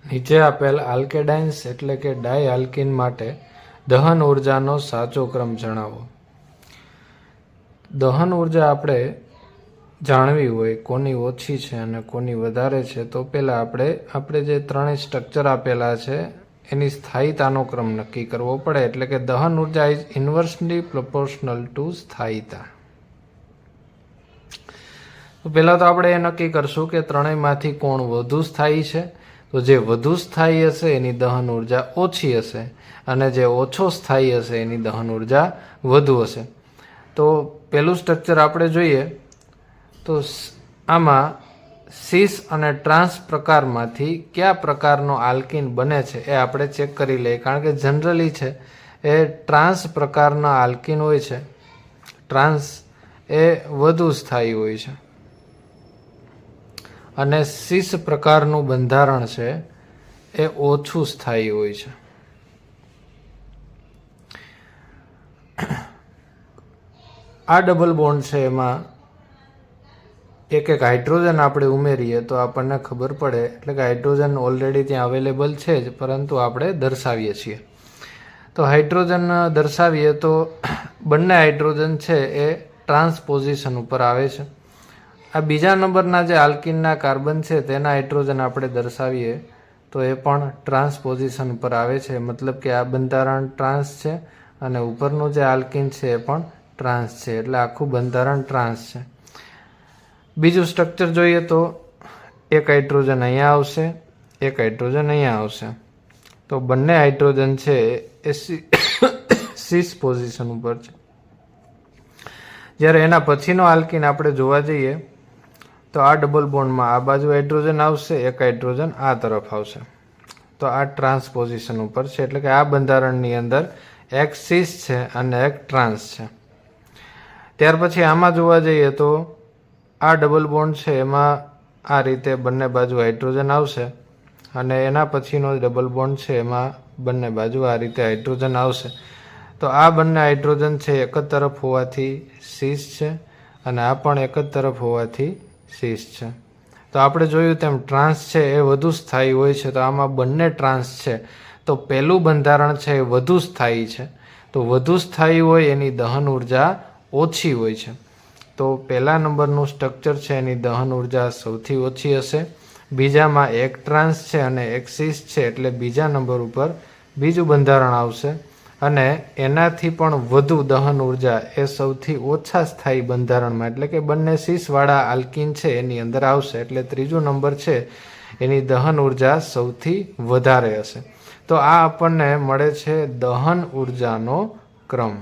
નીચે આપેલ આલ્કેડાઇન્સ એટલે કે ડાય આલ્કીન માટે દહન ઉર્જાનો સાચો ક્રમ જણાવો। દહન ઉર્જા આપણે જાણવી હોય કોની ઓછી છે અને કોની વધારે છે તો પહેલાં આપણે જે ત્રણેય સ્ટ્રક્ચર આપેલા છે એની સ્થાયીતાનો ક્રમ નક્કી કરવો પડે। એટલે કે દહન ઉર્જા ઇઝ ઇન્વર્સલી પ્રોપોર્શનલ ટુ સ્થાયીતા। તો પહેલાં તો આપણે એ નક્કી કરશું કે ત્રણેયમાંથી કોણ વધુ સ્થાયી છે। તો જે વધુ સ્થાયી હશે એની દહન ઉર્જા ઓછી હશે અને જે ઓછો સ્થાયી હશે એની દહન ઉર્જા વધુ હશે। તો પહેલું સ્ટ્રક્ચર આપણે જોઈએ તો આમાં સીસ અને ટ્રાન્સ પ્રકારમાંથી કયા પ્રકારનો આલ્કીન બને છે એ આપણે ચેક કરી લઈએ। કારણ કે જનરલી છે એ ટ્રાન્સ પ્રકારના આલ્કીન હોય છે, ટ્રાન્સ એ વધુ સ્થાયી હોય છે અને સીસ પ્રકારનું બંધારણ છે એ ઓછું સ્થાયી હોય છે। આ ડબલ બોન્ડ છે એમાં એક હાઇડ્રોજન આપણે ઉમેરીએ તો આપણને ખબર પડે, એટલે કે હાઇડ્રોજન ઓલરેડી ત્યાં અવેલેબલ છે જ પરંતુ આપણે દર્શાવીએ છીએ। તો હાઇડ્રોજન દર્શાવીએ તો બંને હાઇડ્રોજન છે એ ટ્રાન્સ પોઝિશન ઉપર આવે છે। આ બીજા નંબરના જે આલ્કીનના કાર્બન છે તેના હાઇડ્રોજન આપણે દર્શાવીએ તો એ પણ ટ્રાન્સ પોઝિશન પર આવે છે। મતલબ કે આ બંધારણ ટ્રાન્સ છે અને ઉપરનું જે આલ્કીન છે એ પણ ટ્રાન્સ છે, એટલે આખું બંધારણ ટ્રાન્સ છે। બીજું સ્ટ્રક્ચર જોઈએ તો એક હાઇડ્રોજન અહીંયા આવશે, એક હાઇડ્રોજન અહીંયા આવશે। તો બંને હાઇડ્રોજન છે એ સીસ પોઝિશન ઉપર છે। જ્યારે એના પછીનો આલ્કીન આપણે જોવા જઈએ તો આ ડબલ બોન્ડમાં આ બાજુ હાઇડ્રોજન આવશે, એક હાઇડ્રોજન આ તરફ આવશે। તો આ ટ્રાન્સ પોઝિશન ઉપર છે, એટલે કે આ બંધારણની અંદર એક સીસ છે અને એક ટ્રાન્સ છે। ત્યાર પછી આમાં જોવા જઈએ તો આ ડબલ બોન્ડ છે એમાં આ રીતે બંને બાજુ હાઇડ્રોજન આવશે અને એના પછીનો ડબલ બોન્ડ છે એમાં બંને બાજુ આ રીતે હાઇડ્રોજન આવશે। તો આ બંને હાઇડ્રોજન છે એક જ તરફ હોવાથી સીસ છે અને આ પણ એક જ તરફ હોવાથી સીસ છે। તો આપણે જોયું તેમ ટ્રાન્સ છે એ વધુ સ્થાયી હોય છે, તો આમાં બંને ટ્રાન્સ છે। તો પહેલું બંધારણ છે એ વધુ સ્થાયી છે, તો વધુ સ્થાયી હોય એની દહન ઉર્જા ઓછી હોય છે। તો પહેલા નંબરનું સ્ટ્રક્ચર છે એની દહન ઉર્જા સૌથી ઓછી હશે। બીજામાં એક ટ્રાન્સ છે અને એક સીસ છે, એટલે બીજા નંબર ઉપર બીજું બંધારણ આવશે અને એનાથી પણ વધુ દહન ઉર્જા એ સૌથી ઓછા સ્થાયી બંધારણમાં, એટલે કે બંને સીસવાળા આલ્કીન છે એની અંદર આવશે। એટલે ત્રીજો નંબર છે એની દહન ઉર્જા સૌથી વધારે હશે। તો આ આપણને મળે છે દહન ઉર્જાનો ક્રમ।